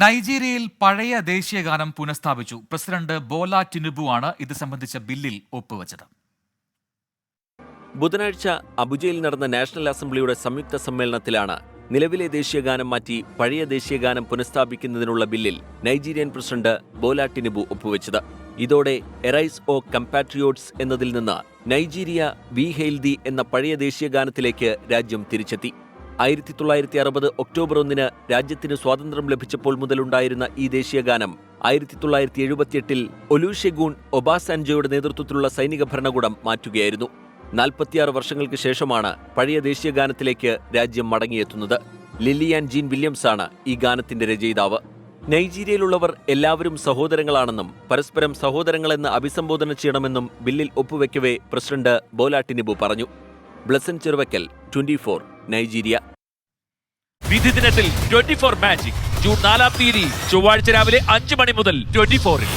നൈജീരിയയിൽ പഴയ ദേശീയഗാനം പുനഃസ്ഥാപിച്ചു. President Bola ടിനുബു ആണ് ഇത് സംബന്ധിച്ച ബില്ലിൽ ഒപ്പുവച്ചത്. ബുധനാഴ്ച അബുജയിൽ നടന്ന നാഷണൽ അസംബ്ലിയുടെ സംയുക്ത സമ്മേളനത്തിലാണ് നിലവിലെ ദേശീയഗാനം മാറ്റി പഴയ ദേശീയഗാനം പുനഃസ്ഥാപിക്കുന്നതിനുള്ള ബില്ലിൽ നൈജീരിയൻ പ്രസിഡന്റ് ബോല ടിനുബു ഒപ്പുവെച്ചത്. ഇതോടെ എറൈസ് ഓ കമ്പാട്രിയോട്സ് എന്നതിൽ നിന്ന് നൈജീരിയ വി ഹെയിൽ എന്ന പഴയ ദേശീയഗാനത്തിലേക്ക് രാജ്യം തിരിച്ചെത്തി. 1960 ഒക്ടോബർ 1 രാജ്യത്തിന് സ്വാതന്ത്ര്യം ലഭിച്ചപ്പോൾ മുതലുണ്ടായിരുന്ന ഈ ദേശീയഗാനം 1978 ഒലൂഷെഗൂൺ ഒബാസാൻജോയുടെ നേതൃത്വത്തിലുള്ള സൈനിക ഭരണകൂടം മാറ്റുകയായിരുന്നു. 46 വർഷങ്ങൾക്ക് ശേഷമാണ് പഴയ ദേശീയഗാനത്തിലേക്ക് രാജ്യം മടങ്ങിയെത്തുന്നത്. ലില്ലിയാൻ ജീൻ വില്യംസാണ് ഈ ഗാനത്തിന്റെ രചയിതാവ്. നൈജീരിയയിലുള്ളവർ എല്ലാവരും സഹോദരങ്ങളാണെന്നും പരസ്പരം സഹോദരങ്ങളെന്ന് അഭിസംബോധന ചെയ്യണമെന്നും ബില്ലിൽ ഒപ്പുവെക്കവേ പ്രസിഡന്റ് ബോല ടിനുബു പറഞ്ഞു. ബ്ലസൻ ചെറുവക്കൽ, 24, നൈജീരിയ. വിധി ദിനത്തിൽ 24 മാജിക് ജൂൺ 4 ചൊവ്വാഴ്ച രാവിലെ 5 മണി മുതൽ 24-ൽ.